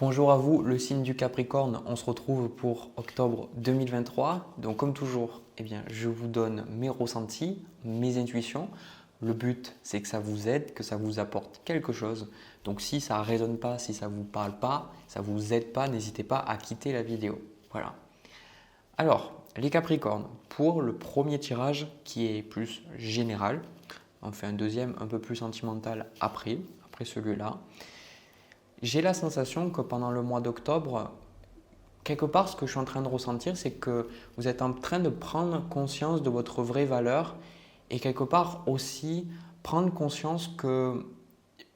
Bonjour à vous, le signe du Capricorne. On se retrouve pour octobre 2023. Donc comme toujours, je vous donne mes ressentis, mes intuitions. Le but, c'est que ça vous aide, que ça vous apporte quelque chose. Donc si ça ne résonne pas, si ça ne vous parle pas, ça ne vous aide pas, n'hésitez pas à quitter la vidéo. Voilà. Alors, les Capricornes, pour le premier tirage qui est plus général, on fait un deuxième un peu plus sentimental après celui-là. J'ai la sensation que pendant le mois d'octobre, quelque part, ce que je suis en train de ressentir, c'est que vous êtes en train de prendre conscience de votre vraie valeur et quelque part aussi prendre conscience que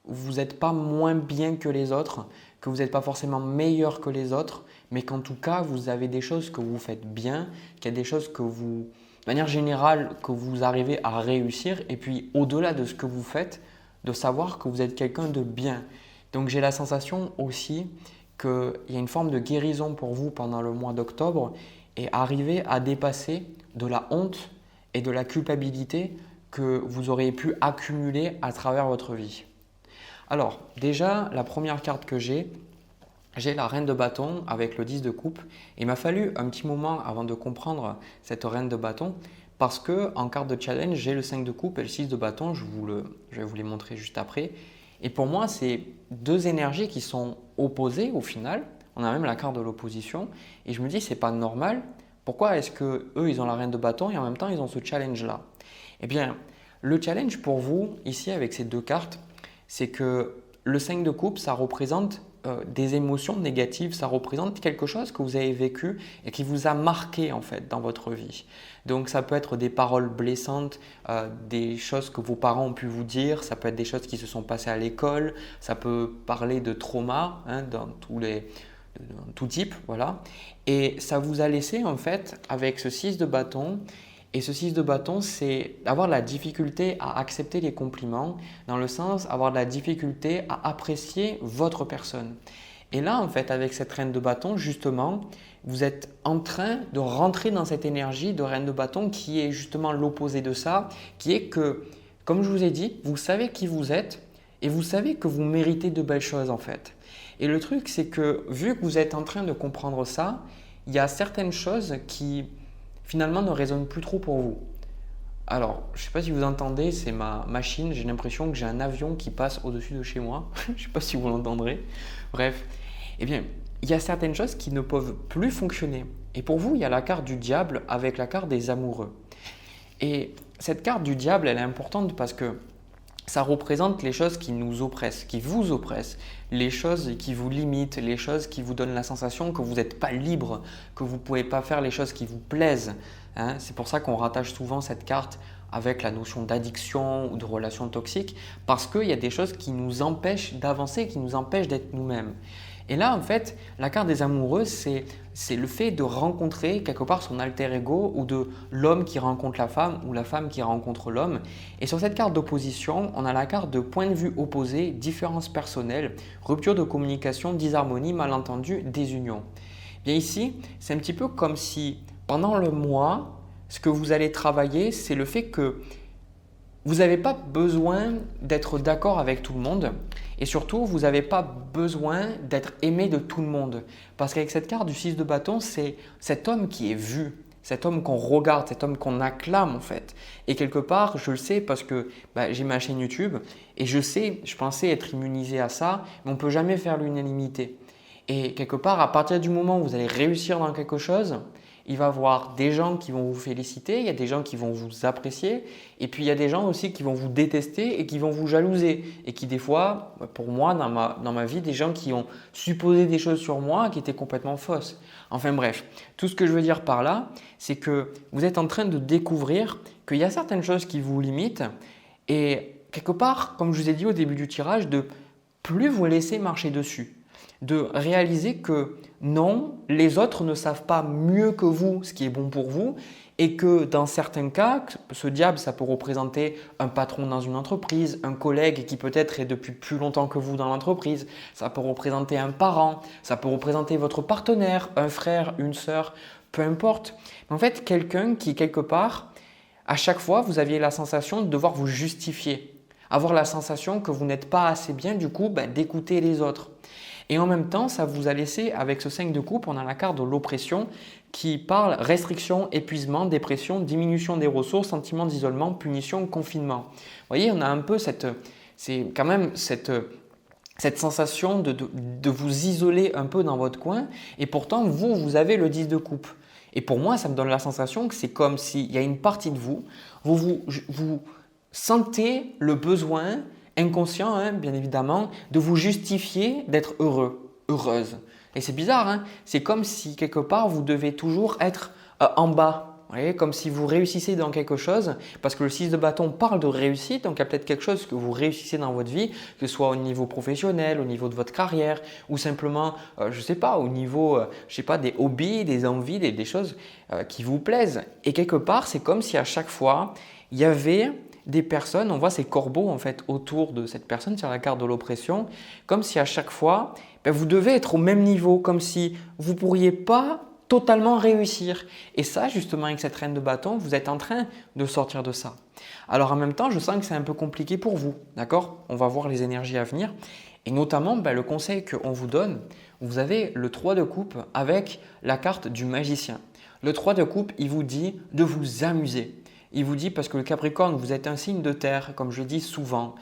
vous n'êtes pas moins bien que les autres, que vous n'êtes pas forcément meilleur que les autres, mais qu'en tout cas, vous avez des choses que vous faites bien, qu'il y a des choses que vous, de manière générale, que vous arrivez à réussir et puis au-delà de ce que vous faites, de savoir que vous êtes quelqu'un de bien. Donc j'ai la sensation aussi qu'il y a une forme de guérison pour vous pendant le mois d'octobre et arriver à dépasser de la honte et de la culpabilité que vous auriez pu accumuler à travers votre vie. Alors déjà, la première carte que j'ai la reine de bâton avec le 10 de coupe. Il m'a fallu un petit moment avant de comprendre cette reine de bâton parce qu'en carte de challenge, j'ai le 5 de coupe et le 6 de bâton. Je vais vous les montrer juste après. Et pour moi, c'est deux énergies qui sont opposées au final. On a même la carte de l'opposition. Et je me dis, c'est pas normal. Pourquoi est-ce que eux, ils ont la reine de bâton et en même temps, ils ont ce challenge-là? Eh bien, le challenge pour vous, ici, avec ces deux cartes, c'est que le 5 de coupe, ça représente des émotions négatives, ça représente quelque chose que vous avez vécu et qui vous a marqué en fait dans votre vie. Donc ça peut être des paroles blessantes, des choses que vos parents ont pu vous dire, ça peut être des choses qui se sont passées à l'école, ça peut parler de trauma dans tout type, voilà. Et ça vous a laissé en fait avec ce 6 de bâton. Et ce 6 de bâton, c'est avoir la difficulté à accepter les compliments, dans le sens avoir de la difficulté à apprécier votre personne. Et là, en fait, avec cette reine de bâton, justement, vous êtes en train de rentrer dans cette énergie de reine de bâton qui est justement l'opposé de ça, qui est que, comme je vous ai dit, vous savez qui vous êtes et vous savez que vous méritez de belles choses en fait. Et le truc, c'est que vu que vous êtes en train de comprendre ça, il y a certaines choses qui finalement ne résonne plus trop pour vous. Alors, je ne sais pas si vous entendez, c'est ma machine, j'ai l'impression que j'ai un avion qui passe au-dessus de chez moi. Je ne sais pas si vous l'entendrez. Bref, eh bien, il y a certaines choses qui ne peuvent plus fonctionner. Et pour vous, il y a la carte du diable avec la carte des amoureux. Et cette carte du diable, elle est importante parce que ça représente les choses qui nous oppressent, qui vous oppressent, les choses qui vous limitent, les choses qui vous donnent la sensation que vous n'êtes pas libre, que vous ne pouvez pas faire les choses qui vous plaisent. C'est pour ça qu'on rattache souvent cette carte avec la notion d'addiction ou de relation toxique, parce qu'il y a des choses qui nous empêchent d'avancer, qui nous empêchent d'être nous-mêmes. Et là, en fait, la carte des amoureux, c'est le fait de rencontrer quelque part son alter ego ou de l'homme qui rencontre la femme ou la femme qui rencontre l'homme. Et sur cette carte d'opposition, on a la carte de point de vue opposé, différence personnelle, rupture de communication, disharmonie, malentendu, désunion. Bien ici, c'est un petit peu comme si pendant le mois, ce que vous allez travailler, c'est le fait que vous n'avez pas besoin d'être d'accord avec tout le monde et surtout, vous n'avez pas besoin d'être aimé de tout le monde. Parce qu'avec cette carte du 6 de bâton, c'est cet homme qui est vu, cet homme qu'on regarde, cet homme qu'on acclame en fait. Et quelque part, je le sais parce que j'ai ma chaîne YouTube et je pensais être immunisé à ça, mais on ne peut jamais faire l'unanimité. Et quelque part, à partir du moment où vous allez réussir dans quelque chose, il va y avoir des gens qui vont vous féliciter, il y a des gens qui vont vous apprécier et puis il y a des gens aussi qui vont vous détester et qui vont vous jalouser et qui des fois, pour moi dans ma vie, des gens qui ont supposé des choses sur moi qui étaient complètement fausses. Enfin bref, tout ce que je veux dire par là, c'est que vous êtes en train de découvrir qu'il y a certaines choses qui vous limitent et quelque part, comme je vous ai dit au début du tirage, de plus vous laisser marcher dessus. De réaliser que non, les autres ne savent pas mieux que vous ce qui est bon pour vous et que dans certains cas, ce diable, ça peut représenter un patron dans une entreprise, un collègue qui peut-être est depuis plus longtemps que vous dans l'entreprise, ça peut représenter un parent, ça peut représenter votre partenaire, un frère, une sœur, peu importe. En fait, quelqu'un qui quelque part, à chaque fois, vous aviez la sensation de devoir vous justifier, avoir la sensation que vous n'êtes pas assez bien du coup d'écouter les autres. Et en même temps, ça vous a laissé, avec ce 5 de coupe, on a la carte de l'oppression qui parle restriction, épuisement, dépression, diminution des ressources, sentiment d'isolement, punition, confinement. Vous voyez, on a un peu c'est quand même cette sensation de vous isoler un peu dans votre coin et pourtant vous avez le 10 de coupe. Et pour moi, ça me donne la sensation que c'est comme s'il y a une partie de vous, vous sentez le besoin inconscient, hein, bien évidemment, de vous justifier d'être heureux, heureuse. Et c'est bizarre, hein, c'est comme si quelque part vous devez toujours être en bas. Vous voyez, comme si vous réussissez dans quelque chose, parce que le 6 de bâton parle de réussite, donc il y a peut-être quelque chose que vous réussissez dans votre vie, que ce soit au niveau professionnel, au niveau de votre carrière, ou simplement, je ne sais pas, au niveau, je sais pas, des hobbies, des envies, des choses qui vous plaisent. Et quelque part, c'est comme si à chaque fois, il y avait des personnes, on voit ces corbeaux en fait autour de cette personne sur la carte de l'oppression, comme si à chaque fois, vous devez être au même niveau, comme si vous ne pourriez pas totalement réussir. Et ça, justement, avec cette reine de bâton, vous êtes en train de sortir de ça. Alors en même temps, je sens que c'est un peu compliqué pour vous, d'accord? On va voir les énergies à venir. Et notamment, le conseil qu'on vous donne, vous avez le 3 de coupe avec la carte du magicien. Le 3 de coupe, il vous dit de vous amuser. Il vous dit parce que le Capricorne, vous êtes un signe de terre, comme je le dis souvent.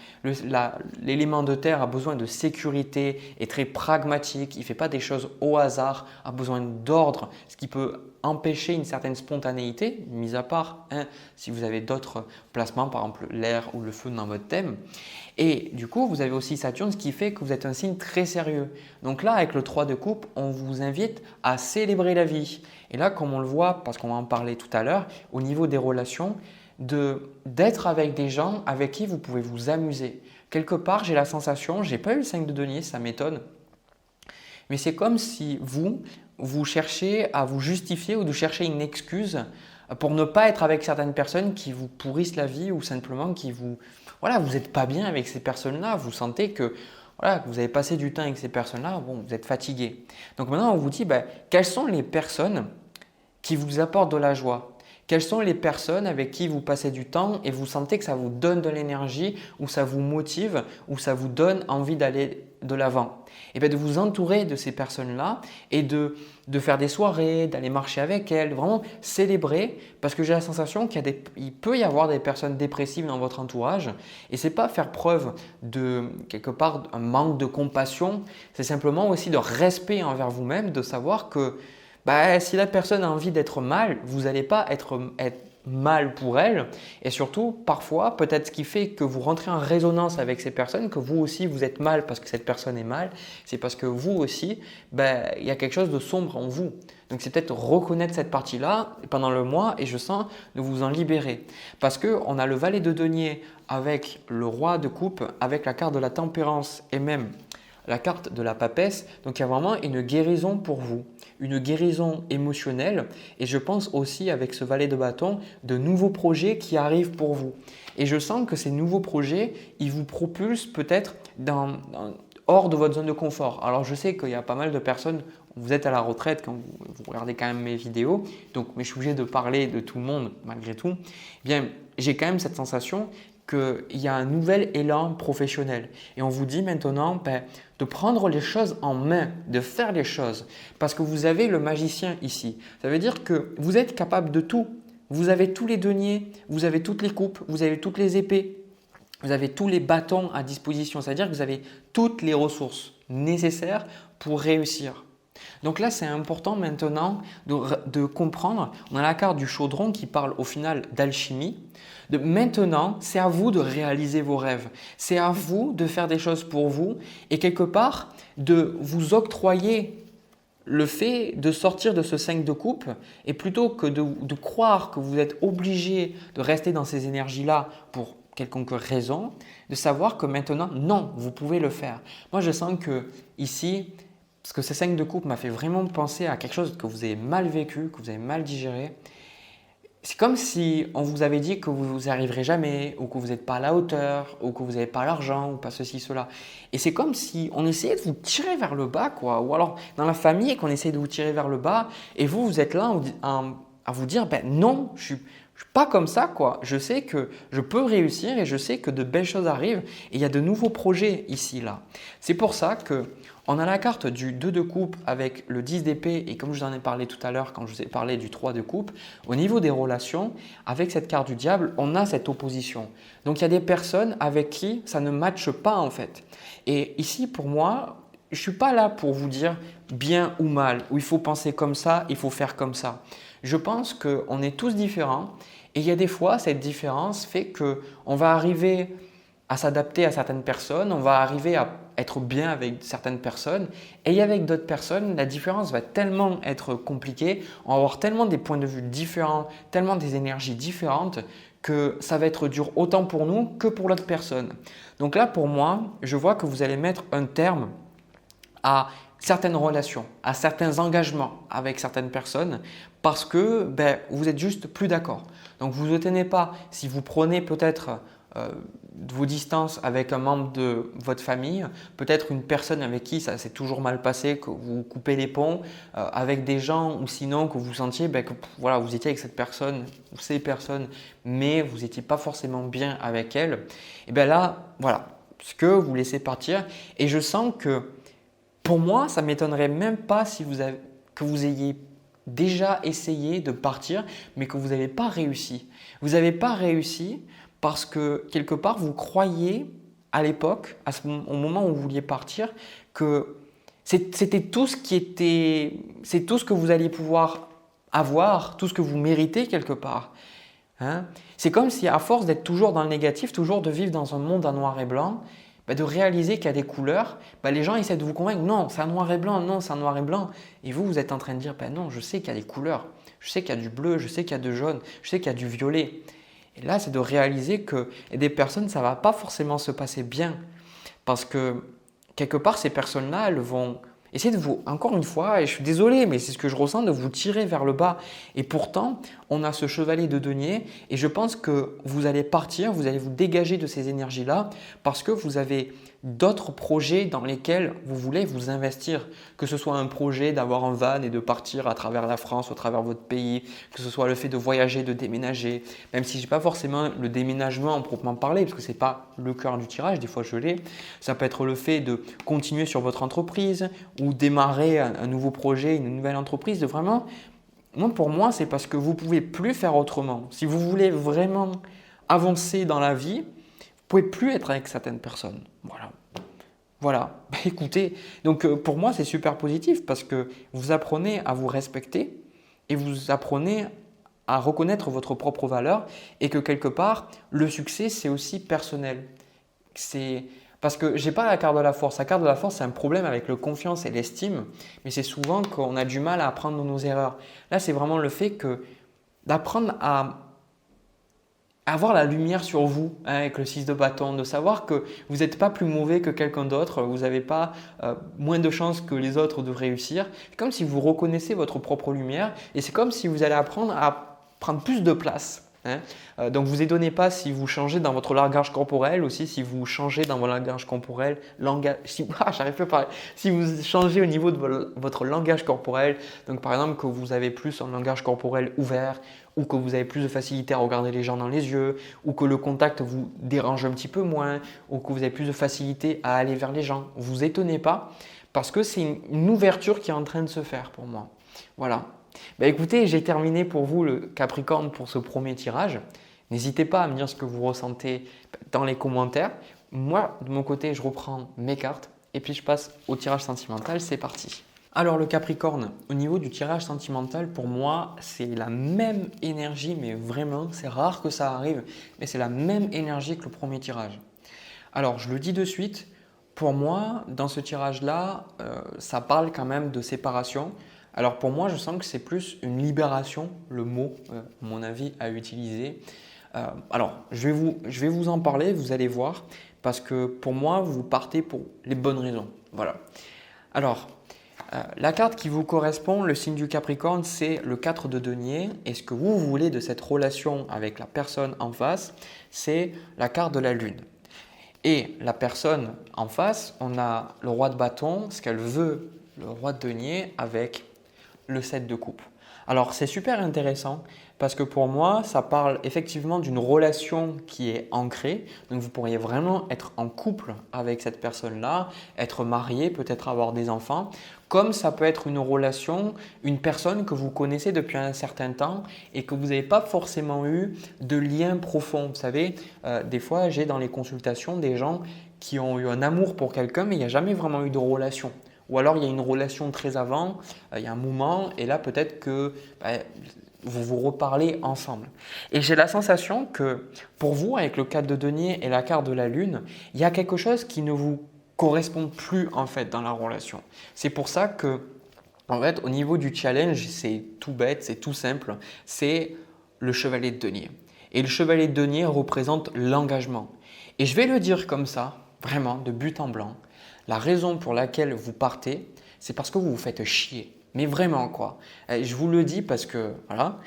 L'élément de terre a besoin de sécurité, est très pragmatique, il ne fait pas des choses au hasard, a besoin d'ordre, ce qui peut empêcher une certaine spontanéité, mis à part si vous avez d'autres placements, par exemple l'air ou le feu dans votre thème. Et du coup, vous avez aussi Saturne, ce qui fait que vous êtes un signe très sérieux. Donc là, avec le 3 de coupe, on vous invite à célébrer la vie. Et là, comme on le voit, parce qu'on va en parler tout à l'heure, au niveau des relations, d'être avec des gens avec qui vous pouvez vous amuser. Quelque part, j'ai la sensation, je n'ai pas eu le 5 de denier, ça m'étonne, mais c'est comme si vous cherchez à vous justifier ou de chercher une excuse pour ne pas être avec certaines personnes qui vous pourrissent la vie ou simplement qui vous n'êtes pas bien avec ces personnes-là. Vous sentez que vous avez passé du temps avec ces personnes-là, vous êtes fatigué. Donc maintenant, on vous dit quelles sont les personnes qui vous apportent de la joie? Quelles sont les personnes avec qui vous passez du temps et vous sentez que ça vous donne de l'énergie ou ça vous motive ou ça vous donne envie d'aller de l'avant? Et de vous entourer de ces personnes-là et de faire des soirées, d'aller marcher avec elles, vraiment célébrer parce que j'ai la sensation qu'il peut y avoir des personnes dépressives dans votre entourage et ce n'est pas faire preuve de quelque part un manque de compassion, c'est simplement aussi de respect envers vous-même, de savoir que si la personne a envie d'être mal, vous n'allez pas être mal pour elle et surtout parfois peut-être ce qui fait que vous rentrez en résonance avec ces personnes, que vous aussi vous êtes mal parce que cette personne est mal, c'est parce que vous aussi il y a quelque chose de sombre en vous. Donc c'est peut-être reconnaître cette partie-là pendant le mois et je sens de vous en libérer parce qu'on a le valet de denier avec le roi de coupe, avec la carte de la tempérance et même la carte de la papesse. Donc il y a vraiment une guérison pour vous, une guérison émotionnelle et je pense aussi avec ce valet de bâton de nouveaux projets qui arrivent pour vous. Et je sens que ces nouveaux projets, ils vous propulsent peut-être hors de votre zone de confort. Alors je sais qu'il y a pas mal de personnes, vous êtes à la retraite quand vous regardez quand même mes vidéos, mais je suis obligé de parler de tout le monde malgré tout. J'ai quand même cette sensation qu'il y a un nouvel élan professionnel. Et on vous dit maintenant de prendre les choses en main, de faire les choses. Parce que vous avez le magicien ici. Ça veut dire que vous êtes capable de tout. Vous avez tous les deniers, vous avez toutes les coupes, vous avez toutes les épées, vous avez tous les bâtons à disposition. C'est-à-dire que vous avez toutes les ressources nécessaires pour réussir. Donc là, c'est important maintenant de comprendre, on a la carte du chaudron qui parle au final d'alchimie. Maintenant, c'est à vous de réaliser vos rêves. C'est à vous de faire des choses pour vous et quelque part de vous octroyer le fait de sortir de ce 5 de coupe et plutôt que de croire que vous êtes obligé de rester dans ces énergies-là pour quelconque raison, de savoir que maintenant, non, vous pouvez le faire. Moi, je sens que ici, parce que ce 5 de coupe m'a fait vraiment penser à quelque chose que vous avez mal vécu, que vous avez mal digéré. C'est comme si on vous avait dit que vous n'y arriverez jamais ou que vous n'êtes pas à la hauteur ou que vous n'avez pas l'argent ou pas ceci, cela. Et c'est comme si on essayait de vous tirer vers le bas ou alors dans la famille qu'on essayait de vous tirer vers le bas et vous êtes là à vous dire non, Je suis pas comme ça, quoi. Je sais que je peux réussir et je sais que de belles choses arrivent et il y a de nouveaux projets ici, là. C'est pour ça que on a la carte du 2 de coupe avec le 10 d'épée et comme je vous en ai parlé tout à l'heure quand je vous ai parlé du 3 de coupe, au niveau des relations, avec cette carte du diable, on a cette opposition. Donc il y a des personnes avec qui ça ne matche pas en fait. Et ici pour moi, je ne suis pas là pour vous dire bien ou mal, ou il faut penser comme ça, il faut faire comme ça. Je pense qu'on est tous différents et il y a des fois cette différence fait qu'on va arriver à s'adapter à certaines personnes, on va arriver à être bien avec certaines personnes et avec d'autres personnes, la différence va tellement être compliquée, on va avoir tellement des points de vue différents, tellement des énergies différentes que ça va être dur autant pour nous que pour l'autre personne. Donc là, pour moi, je vois que vous allez mettre un terme à certaines relations, à certains engagements avec certaines personnes parce que vous êtes juste plus d'accord. Donc vous ne tenez pas, si vous prenez peut-être vos distances avec un membre de votre famille, peut-être une personne avec qui ça s'est toujours mal passé, que vous coupez les ponts, avec des gens ou sinon que vous sentiez que voilà, vous étiez avec cette personne ou ces personnes, mais vous n'étiez pas forcément bien avec elles, et bien là, voilà, ce que vous laissez partir et je sens que pour moi, ça ne m'étonnerait même pas si que vous ayez déjà essayé de partir, mais que vous n'avez pas réussi. Vous n'avez pas réussi parce que quelque part, vous croyiez à l'époque, au moment où vous vouliez partir, que c'était tout ce qui était, c'est tout ce que vous alliez pouvoir avoir, tout ce que vous méritez quelque part. Hein? C'est comme si à force d'être toujours dans le négatif, toujours de vivre dans un monde en noir et blanc, de réaliser qu'il y a des couleurs, les gens essaient de vous convaincre, non, c'est un noir et blanc, non, c'est un noir et blanc. Et vous, vous êtes en train de dire, non, je sais qu'il y a des couleurs, je sais qu'il y a du bleu, je sais qu'il y a du jaune, je sais qu'il y a du violet. Et là, c'est de réaliser que des personnes, ça ne va pas forcément se passer bien. Parce que quelque part, ces personnes-là, elles vont essayer de vous, encore une fois, et je suis désolé, mais c'est ce que je ressens, de vous tirer vers le bas. Et pourtant, on a ce chevalier de denier et je pense que vous allez partir, vous allez vous dégager de ces énergies-là parce que vous avez d'autres projets dans lesquels vous voulez vous investir. Que ce soit un projet d'avoir un van et de partir à travers la France, à travers votre pays, que ce soit le fait de voyager, de déménager, même si je n'ai pas forcément le déménagement en proprement parler, parce que ce n'est pas le cœur du tirage, des fois je l'ai. Ça peut être le fait de continuer sur votre entreprise ou démarrer un nouveau projet, une nouvelle entreprise, de vraiment… Pour moi, c'est parce que vous ne pouvez plus faire autrement. Si vous voulez vraiment avancer dans la vie, vous ne pouvez plus être avec certaines personnes. Voilà. Écoutez, donc pour moi, c'est super positif parce que vous apprenez à vous respecter et vous apprenez à reconnaître votre propre valeur et que quelque part, le succès, c'est aussi personnel. Parce que je n'ai pas la carte de la force. La carte de la force, c'est un problème avec le confiance et l'estime, mais c'est souvent qu'on a du mal à apprendre nos erreurs. Là, c'est vraiment le fait d'apprendre à avoir la lumière sur vous avec le 6 de bâton, de savoir que vous n'êtes pas plus mauvais que quelqu'un d'autre, vous n'avez pas moins de chances que les autres de réussir. C'est comme si vous reconnaissez votre propre lumière et c'est comme si vous allez apprendre à prendre plus de place. Donc vous étonnez pas si vous changez dans votre langage corporel aussi, si vous changez dans votre langage corporel, j'arrive plus à parler. Si vous changez au niveau de votre langage corporel, donc par exemple que vous avez plus un langage corporel ouvert ou que vous avez plus de facilité à regarder les gens dans les yeux ou que le contact vous dérange un petit peu moins ou que vous avez plus de facilité à aller vers les gens, vous étonnez pas parce que c'est une ouverture qui est en train de se faire pour moi. Voilà. Écoutez, j'ai terminé pour vous le Capricorne pour ce premier tirage. N'hésitez pas à me dire ce que vous ressentez dans les commentaires. Moi, de mon côté, je reprends mes cartes et puis je passe au tirage sentimental. C'est parti. Alors le Capricorne, au niveau du tirage sentimental, pour moi, c'est la même énergie, mais vraiment, c'est rare que ça arrive, mais c'est la même énergie que le premier tirage. Alors, je le dis de suite, pour moi, dans ce tirage-là, ça parle quand même de séparation. Alors pour moi, je sens que c'est plus une libération, le mot, à mon avis, à utiliser. Alors, je vais vous en parler, vous allez voir, parce que pour moi, vous partez pour les bonnes raisons. Voilà. Alors, la carte qui vous correspond, le signe du Capricorne, c'est le 4 de denier. Et ce que vous voulez de cette relation avec la personne en face, c'est la carte de la lune. Et la personne en face, on a le roi de bâton, ce qu'elle veut, le roi de denier, avec le 7 de coupe. Alors, c'est super intéressant parce que pour moi, ça parle effectivement d'une relation qui est ancrée. Donc, vous pourriez vraiment être en couple avec cette personne-là, être marié, peut-être avoir des enfants. Comme ça peut être une relation, une personne que vous connaissez depuis un certain temps et que vous n'avez pas forcément eu de lien profond. Vous savez, des fois, j'ai dans les consultations des gens qui ont eu un amour pour quelqu'un, mais il n'y a jamais vraiment eu de relation. Ou alors il y a une relation très avant, il y a un moment, et là peut-être que vous vous reparlez ensemble. Et j'ai la sensation que pour vous, avec le 4 de denier et la carte de la lune, il y a quelque chose qui ne vous correspond plus en fait dans la relation. C'est pour ça que en fait, au niveau du challenge, c'est tout bête, c'est tout simple, c'est le chevalier de denier. Et le chevalier de denier représente l'engagement. Et je vais le dire comme ça, vraiment, de but en blanc. La raison pour laquelle vous partez, c'est parce que vous vous faites chier. Mais vraiment quoi. Je vous le dis parce que voilà,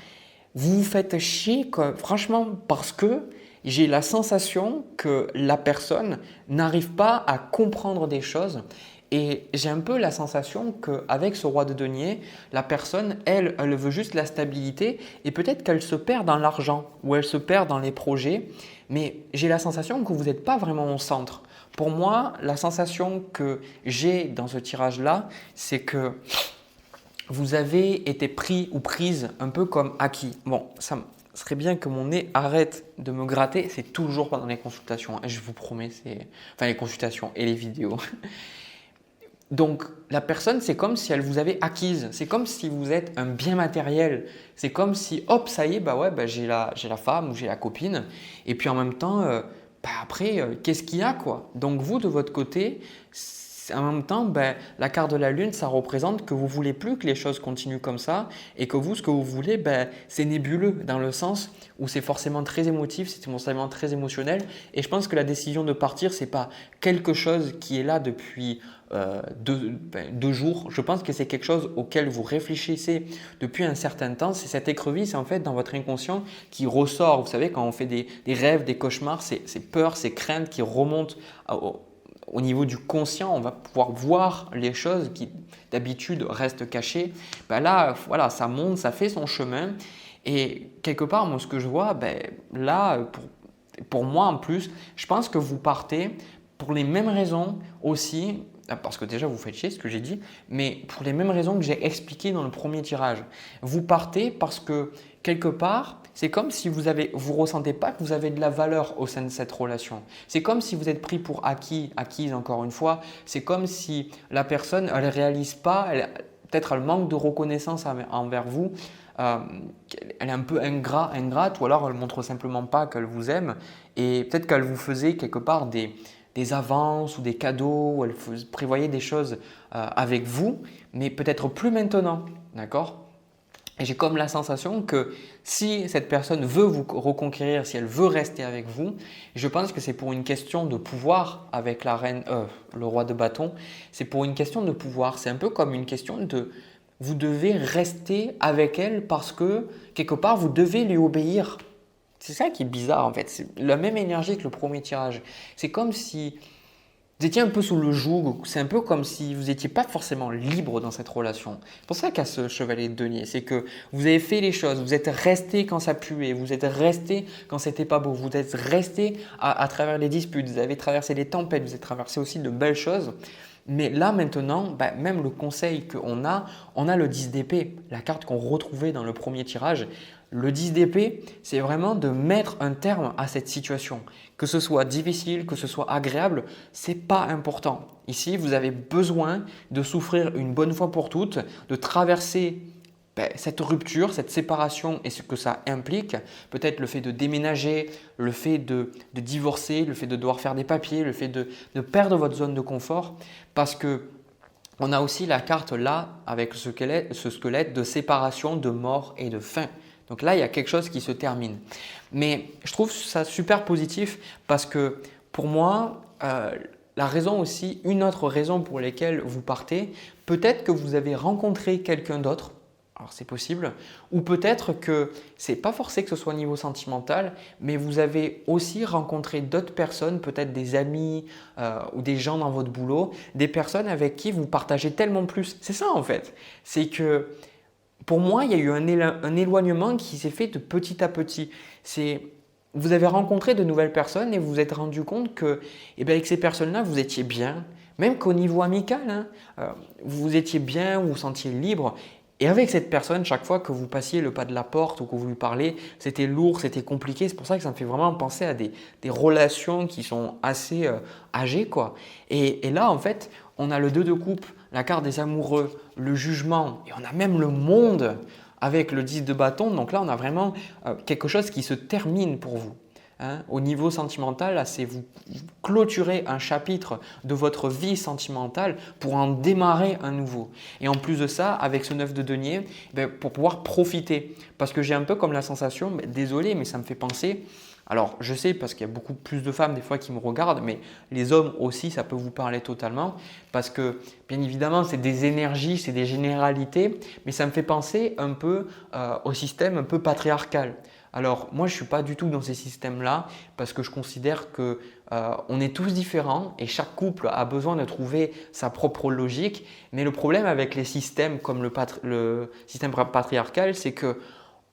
vous vous faites chier quoi, franchement parce que j'ai la sensation que la personne n'arrive pas à comprendre des choses et j'ai un peu la sensation qu'avec ce roi de denier, la personne, elle veut juste la stabilité et peut-être qu'elle se perd dans l'argent ou elle se perd dans les projets, mais j'ai la sensation que vous n'êtes pas vraiment au centre. Pour moi, la sensation que j'ai dans ce tirage-là, c'est que vous avez été pris ou prise un peu comme acquis. Bon, ça serait bien que mon nez arrête de me gratter, c'est toujours pendant les consultations, hein, je vous promets, enfin les consultations et les vidéos. Donc la personne, c'est comme si elle vous avait acquise, c'est comme si vous êtes un bien matériel, c'est comme si hop, ça y est, j'ai la femme ou j'ai la copine et puis en même temps, après, qu'est-ce qu'il y a quoi? Donc vous, de votre côté, en même temps, la carte de la lune, ça représente que vous ne voulez plus que les choses continuent comme ça et que vous, ce que vous voulez, c'est nébuleux dans le sens où c'est forcément très émotif, c'est forcément très émotionnel. Et je pense que la décision de partir, ce n'est pas quelque chose qui est là depuis 2 jours. Je pense que c'est quelque chose auquel vous réfléchissez depuis un certain temps. C'est cette écrevisse en fait dans votre inconscient qui ressort. Vous savez, quand on fait des rêves, des cauchemars, ces peurs, ces craintes qui remontent au niveau du conscient, on va pouvoir voir les choses qui d'habitude restent cachées. Là, voilà, ça monte, ça fait son chemin. Et quelque part, moi, ce que je vois, là, pour moi en plus, je pense que vous partez pour les mêmes raisons aussi, parce que déjà vous faites chier ce que j'ai dit, mais pour les mêmes raisons que j'ai expliquées dans le premier tirage. Vous partez parce que quelque part, c'est comme si vous ne ressentez pas que vous avez de la valeur au sein de cette relation. C'est comme si vous êtes pris pour acquise encore une fois. C'est comme si la personne, elle ne réalise pas, peut-être elle manque de reconnaissance envers vous. Elle est un peu ingrate ou alors elle ne montre simplement pas qu'elle vous aime et peut-être qu'elle vous faisait quelque part des avances ou des cadeaux, ou elle prévoyait des choses avec vous, mais peut-être plus maintenant, d'accord? Et j'ai comme la sensation que si cette personne veut vous reconquérir, si elle veut rester avec vous, je pense que c'est pour une question de pouvoir avec le roi de bâton. C'est pour une question de pouvoir. C'est un peu comme une question de vous devez rester avec elle parce que quelque part vous devez lui obéir. C'est ça qui est bizarre en fait. C'est la même énergie que le premier tirage. C'est comme si vous étiez un peu sous le joug, c'est un peu comme si vous n'étiez pas forcément libre dans cette relation. C'est pour ça qu'il y a ce chevalier de denier, c'est que vous avez fait les choses, vous êtes resté quand ça puait, vous êtes resté quand c'était pas beau, vous êtes resté à travers les disputes, vous avez traversé les tempêtes, vous avez traversé aussi de belles choses. Mais là maintenant, même le conseil qu'on a, on a le 10 d'épée, la carte qu'on retrouvait dans le premier tirage. Le 10 d'épée, c'est vraiment de mettre un terme à cette situation. Que ce soit difficile, que ce soit agréable, ce n'est pas important. Ici, vous avez besoin de souffrir une bonne fois pour toutes, de traverser cette rupture, cette séparation et ce que ça implique. Peut-être le fait de déménager, le fait de divorcer, le fait de devoir faire des papiers, le fait de perdre votre zone de confort. Parce que on a aussi la carte là avec ce squelette de séparation, de mort et de fin. Donc là, il y a quelque chose qui se termine. Mais je trouve ça super positif parce que pour moi, la raison aussi, une autre raison pour laquelle vous partez, peut-être que vous avez rencontré quelqu'un d'autre, alors c'est possible, ou peut-être que ce n'est pas forcé que ce soit au niveau sentimental, mais vous avez aussi rencontré d'autres personnes, peut-être des amis ou des gens dans votre boulot, des personnes avec qui vous partagez tellement plus. C'est ça en fait, c'est que pour moi, il y a eu un éloignement qui s'est fait de petit à petit. Vous avez rencontré de nouvelles personnes et vous vous êtes rendu compte que, avec ces personnes-là, vous étiez bien, même qu'au niveau amical, hein, vous étiez bien, vous vous sentiez libre. Et avec cette personne, chaque fois que vous passiez le pas de la porte ou que vous lui parlez, c'était lourd, c'était compliqué. C'est pour ça que ça me fait vraiment penser à des relations qui sont assez âgées, quoi. Et là, en fait, on a le 2 de coupe, la carte des amoureux, le jugement et on a même le monde avec le 10 de bâton. Donc là, on a vraiment quelque chose qui se termine pour vous. Hein. Au niveau sentimental, là, c'est vous clôturez un chapitre de votre vie sentimentale pour en démarrer un nouveau. Et en plus de ça, avec ce 9 de denier, pour pouvoir profiter. Parce que j'ai un peu comme la sensation, désolé, mais ça me fait penser. Alors, je sais parce qu'il y a beaucoup plus de femmes des fois qui me regardent, mais les hommes aussi, ça peut vous parler totalement parce que bien évidemment, c'est des énergies, c'est des généralités, mais ça me fait penser un peu au système un peu patriarcal. Alors, moi, je ne suis pas du tout dans ces systèmes-là parce que je considère que on est tous différents et chaque couple a besoin de trouver sa propre logique. Mais le problème avec les systèmes comme le système patriarcal, c'est que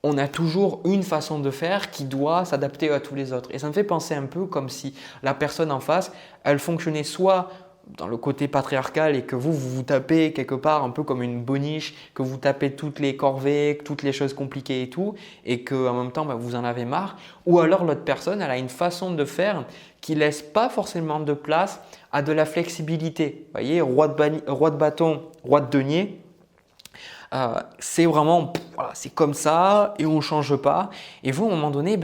on a toujours une façon de faire qui doit s'adapter à tous les autres. Et ça me fait penser un peu comme si la personne en face, elle fonctionnait soit dans le côté patriarcal et que vous tapez quelque part un peu comme une boniche, que vous tapez toutes les corvées, toutes les choses compliquées et tout, et qu'en même temps, vous en avez marre. Ou alors l'autre personne, elle a une façon de faire qui ne laisse pas forcément de place à de la flexibilité. Vous voyez, roi de bâton, roi de denier. C'est vraiment, voilà, c'est comme ça et on ne change pas. Et vous, à un moment donné,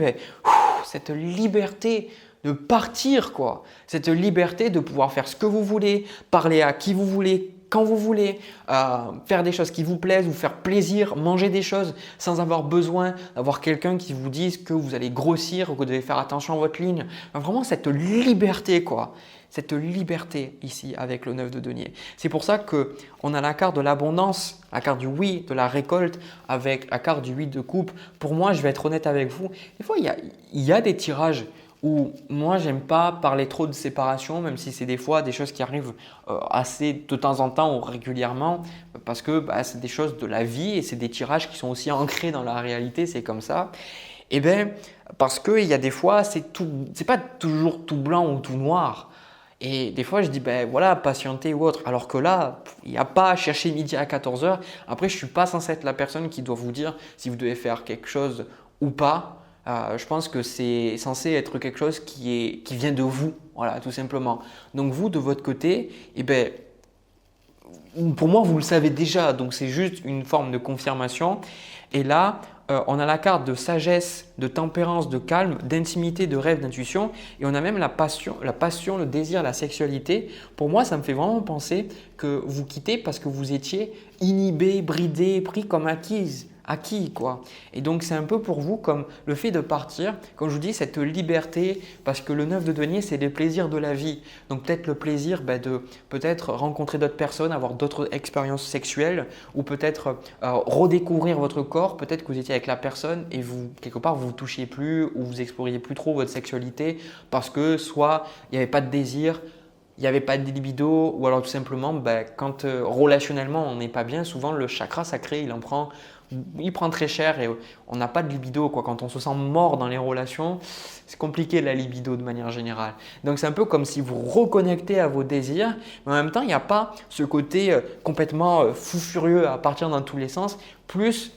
cette liberté de partir, quoi. Cette liberté de pouvoir faire ce que vous voulez, parler à qui vous voulez, quand vous voulez, faire des choses qui vous plaisent, vous faire plaisir, manger des choses sans avoir besoin d'avoir quelqu'un qui vous dise que vous allez grossir ou que vous devez faire attention à votre ligne. Vraiment cette liberté, quoi. Cette liberté ici avec le 9 de denier. C'est pour ça qu'on a la carte de l'abondance, la carte du oui, de la récolte avec la carte du 8 de coupe. Pour moi, je vais être honnête avec vous, des fois il y a des tirages où moi, j'aime pas parler trop de séparation, même si c'est des fois des choses qui arrivent assez de temps en temps ou régulièrement, parce que c'est des choses de la vie et c'est des tirages qui sont aussi ancrés dans la réalité, c'est comme ça. Et parce qu'il y a des fois, c'est pas toujours tout blanc ou tout noir. Et des fois, je dis, voilà, patienter ou autre. Alors que là, il n'y a pas à chercher midi à 14 heures. Après, je ne suis pas censé être la personne qui doit vous dire si vous devez faire quelque chose ou pas. Je pense que c'est censé être quelque chose qui vient de vous, voilà, tout simplement. Donc vous, de votre côté, pour moi, vous le savez déjà, donc c'est juste une forme de confirmation. Et là, on a la carte de sagesse, de tempérance, de calme, d'intimité, de rêve, d'intuition. Et on a même la passion, le désir, la sexualité. Pour moi, ça me fait vraiment penser que vous quittez parce que vous étiez inhibé, bridé, pris comme acquis, quoi. Et donc, c'est un peu pour vous comme le fait de partir, comme je vous dis, cette liberté, parce que le 9 de denier, c'est les plaisirs de la vie. Donc, peut-être le plaisir de peut-être rencontrer d'autres personnes, avoir d'autres expériences sexuelles ou peut-être redécouvrir votre corps. Peut-être que vous étiez avec la personne et vous, quelque part, vous ne touchiez plus ou vous exploriez plus trop votre sexualité parce que soit il n'y avait pas de désir, il n'y avait pas de libido ou alors tout simplement, quand relationnellement on n'est pas bien, souvent le chakra sacré, il prend très cher et on n'a pas de libido, quoi. Quand on se sent mort dans les relations, c'est compliqué la libido de manière générale. Donc c'est un peu comme si vous reconnectez à vos désirs, mais en même temps, il n'y a pas ce côté complètement fou furieux à partir dans tous les sens, plus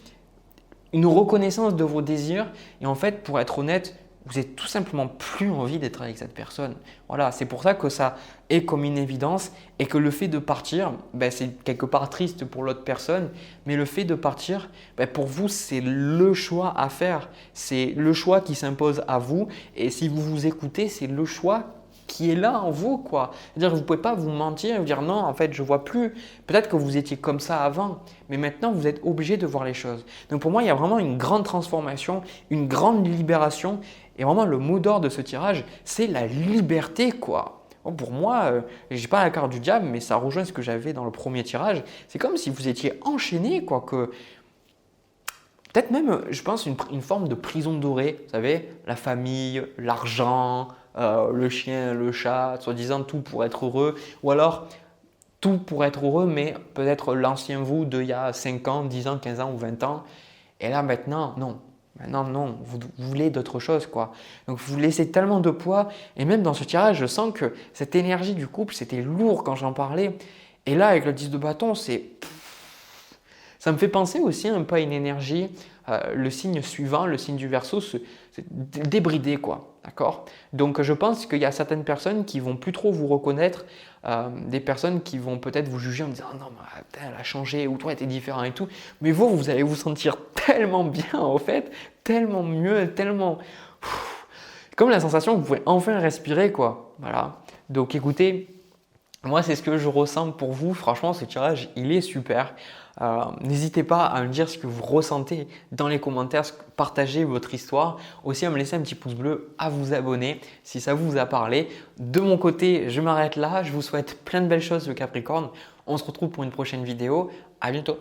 une reconnaissance de vos désirs. Et en fait, pour être honnête, vous n'avez tout simplement plus envie d'être avec cette personne. Voilà, c'est pour ça que ça est comme une évidence et que le fait de partir, c'est quelque part triste pour l'autre personne, mais le fait de partir, pour vous, c'est le choix à faire. C'est le choix qui s'impose à vous et si vous vous écoutez, c'est le choix qui est là en vous, quoi. C'est-à-dire que vous ne pouvez pas vous mentir et vous dire non, en fait, je ne vois plus. Peut-être que vous étiez comme ça avant, mais maintenant, vous êtes obligé de voir les choses. Donc pour moi, il y a vraiment une grande transformation, une grande libération. Et vraiment, le mot d'ordre de ce tirage, c'est la liberté, quoi. Bon, pour moi, je n'ai pas la carte du diable, mais ça rejoint ce que j'avais dans le premier tirage. C'est comme si vous étiez enchaîné, quoi, que peut-être même, je pense, une forme de prison dorée. Vous savez, la famille, l'argent, le chien, le chat, soi-disant tout pour être heureux. Ou alors, tout pour être heureux, mais peut-être l'ancien vous d'il y a 5 ans, 10 ans, 15 ans ou 20 ans. Et là maintenant, non. Maintenant, non, vous voulez d'autres choses, quoi. Donc, vous laissez tellement de poids. Et même dans ce tirage, je sens que cette énergie du couple, c'était lourd quand j'en parlais. Et là, avec le 10 de bâton, ça me fait penser aussi un peu à une énergie. Le signe suivant, le signe du Verseau, c'est débridé, quoi. D'accord? Donc, je pense qu'il y a certaines personnes qui vont plus trop vous reconnaître, des personnes qui vont peut-être vous juger en disant «Ah non, mais, putain, elle a changé ou toi, tu es différent et tout». Mais vous allez vous sentir tellement bien, au fait, tellement mieux, tellement… Comme la sensation que vous pouvez enfin respirer, quoi. Voilà. Donc, écoutez, moi, c'est ce que je ressens pour vous. Franchement, ce tirage, il est super. N'hésitez pas à me dire ce que vous ressentez dans les commentaires, partagez votre histoire. Aussi à me laisser un petit pouce bleu, à vous abonner si ça vous a parlé. De mon côté, je m'arrête là. Je vous souhaite plein de belles choses le Capricorne. On se retrouve pour une prochaine vidéo. À bientôt.